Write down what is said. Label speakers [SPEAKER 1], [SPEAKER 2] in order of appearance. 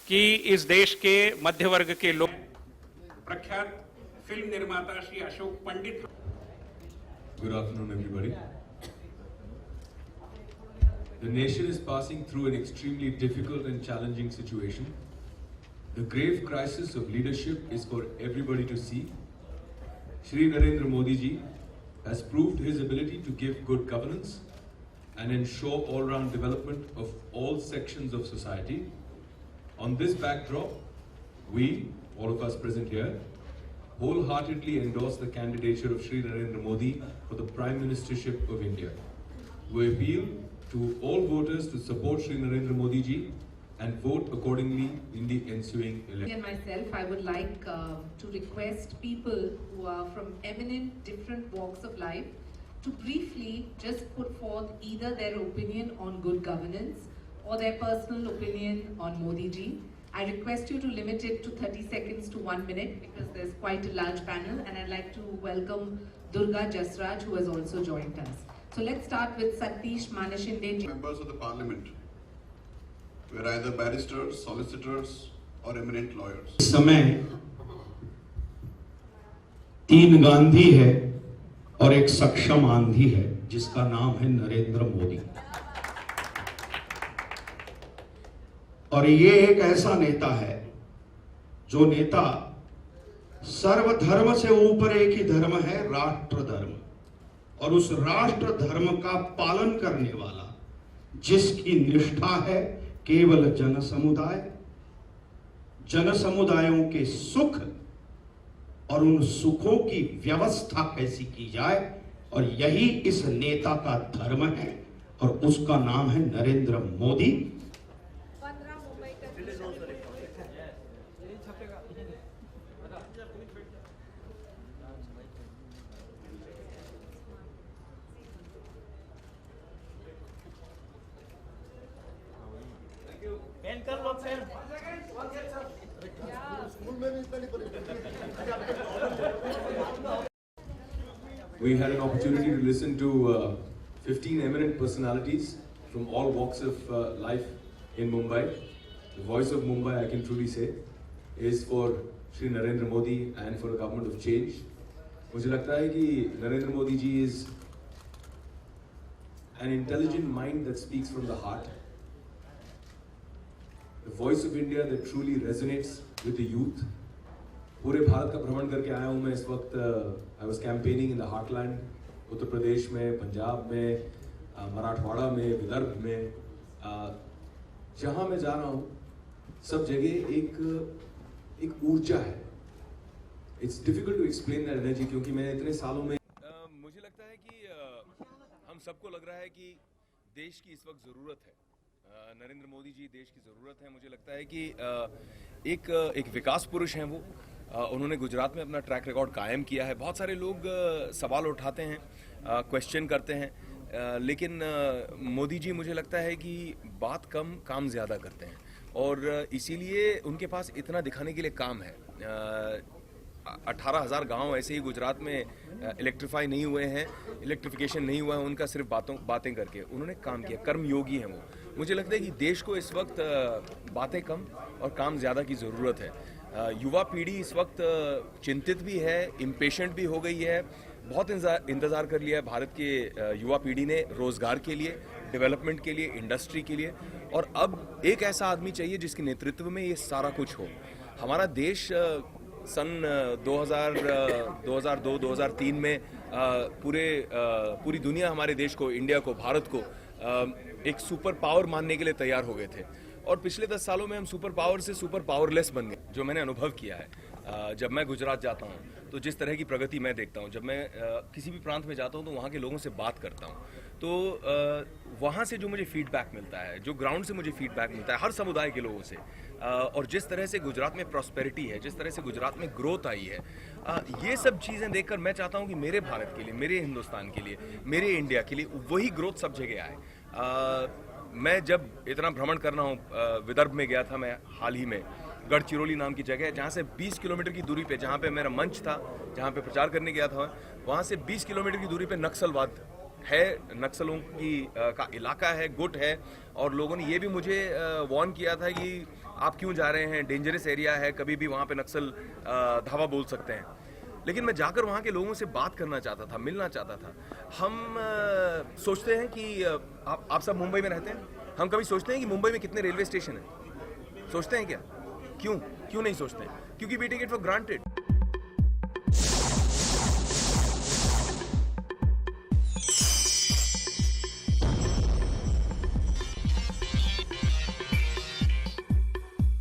[SPEAKER 1] कि इस देश के मध्य वर्ग के लोग प्रख्यात फिल्म निर्माता Shri Ashok Pandit.
[SPEAKER 2] Good afternoon, everybody. The nation is passing through an extremely difficult and challenging situation. The grave crisis of leadership is for everybody to see. Shri Narendra Modi ji has proved his ability to give good governance and ensure all-round development of all sections of society. On this backdrop, we, all of us present here, wholeheartedly endorse the candidature of Shri Narendra Modi for the Prime Ministership of India. We appeal to all voters to support Shri Narendra Modi ji and vote accordingly in the ensuing election.
[SPEAKER 3] And myself, I would like to request people who are from eminent different walks of life to briefly just put forth either their opinion on good governance or their personal opinion on Modi ji. I request you to limit it to 30 seconds to 1 minute because there's quite a large panel, and I'd like to welcome Durga Jasraj, who has also joined us. So let's start with Satish Manashinde.
[SPEAKER 4] Members of the parliament were either barristers, solicitors or eminent lawyers.
[SPEAKER 5] इस समय 3 गांधी है और एक सक्षम आंधी है जिसका नाम है नरेंद्र मोदी। और ये एक ऐसा नेता है जो नेता सर्वधर्म से ऊपर एक ही धर्म है, राष्ट्र धर्म, और उस राष्ट्र धर्म का पालन करने वाला, जिसकी निष्ठा है केवल जन समुदायों के सुख और उन सुखों की व्यवस्था कैसी की जाए, और यही इस नेता का धर्म है और उसका नाम है Narendra Modi.
[SPEAKER 2] We had an opportunity to listen to 15 eminent personalities from all walks of life in Mumbai. The voice of Mumbai, I can truly say, is for Shri Narendra Modi and for a government of change. मुझे लगता है कि Narendra Modi ji is an intelligent mind that speaks from the heart. The voice of India that truly resonates with the youth. पूरे भारत का भ्रमण करके आया हूँ मैं इस वक्त। I was campaigning in the heartland, Uttar Pradesh में, पंजाब में, मराठवाड़ा में, विदर्भ में। जहाँ मैं जा रहा हूँ सब जगह एक ऊर्जा है। It's difficult to explain that energy, क्योंकि मैंने इतने सालों में मुझे लगता है कि हम सबको लग रहा है कि देश की इस वक्त ज़रूरत है। नरेंद्र मोदी जी देश की ज़रूरत है। मुझे लगता है कि एक विकास पुरुष हैं वो। उन्होंने गुजरात में अपना ट्रैक रिकॉर्ड कायम किया है। बहुत सारे लोग सवाल उठाते हैं, क्वेश्चन करते हैं, लेकिन मोदी जी मुझे लगता है कि बात कम काम ज़्यादा करते हैं, और इसीलिए उनके पास इतना दिखाने के लिए काम है। 18,000 गांव ऐसे ही गुजरात में इलेक्ट्रीफाई नहीं हुए हैं, इलेक्ट्रिफिकेशन नहीं हुआ है उनका, सिर्फ बातें करके उन्होंने काम किया। कर्मयोगी हैं वो। मुझे लगता है कि देश को इस वक्त बातें कम और काम ज़्यादा की ज़रूरत है। युवा पीढ़ी इस वक्त चिंतित भी है, इम्पेशेंट भी हो गई है। बहुत इंतज़ार कर लिया है भारत के युवा पीढ़ी ने रोज़गार के लिए, डेवलपमेंट के लिए, इंडस्ट्री के लिए, और अब एक ऐसा आदमी चाहिए जिसके नेतृत्व में ये सारा कुछ हो। हमारा देश सन 2002-2003 में पूरी दुनिया हमारे देश को, इंडिया को, भारत को एक सुपर पावर मानने के लिए तैयार हो गए थे, और पिछले 10 सालों में हम सुपर पावर से सुपर पावरलेस बन गए। जो मैंने अनुभव किया है जब मैं गुजरात जाता हूँ तो जिस तरह की प्रगति मैं देखता हूँ, जब मैं किसी भी प्रांत में जाता हूँ तो वहाँ के लोगों से बात करता हूँ, तो वहाँ से जो मुझे फीडबैक मिलता है, जो ग्राउंड से मुझे फीडबैक मिलता है हर समुदाय के लोगों से, और जिस तरह से गुजरात में प्रॉस्पेरिटी है, जिस तरह से गुजरात में ग्रोथ आई है, ये सब चीज़ें देखकर मैं चाहता हूँ कि मेरे भारत के लिए, मेरे हिंदुस्तान के लिए, मेरे इंडिया के लिए वही ग्रोथ सब जगह आए। मैं जब इतना भ्रमण कर रहा हूँ, विदर्भ में गया था मैं हाल ही में, गढ़चिरौली नाम की जगह है, जहाँ से 20 किलोमीटर की दूरी पे, जहाँ पे मेरा मंच था, जहाँ पे प्रचार करने गया था, वहाँ से 20 किलोमीटर की दूरी पे नक्सलवाद है, नक्सलों का इलाका है, गुट है, और लोगों ने ये भी मुझे वार्न किया था कि आप क्यों जा रहे हैं, डेंजरस एरिया है, कभी भी वहाँ पे नक्सल धावा बोल सकते हैं। लेकिन मैं जाकर वहाँ के लोगों से बात करना चाहता था, मिलना चाहता था। हम सोचते हैं कि आप सब मुंबई में रहते हैं, हम कभी सोचते हैं कि मुंबई में कितने रेलवे स्टेशन हैं? सोचते हैं क्या? क्यों नहीं सोचते? क्योंकि we take it for granted.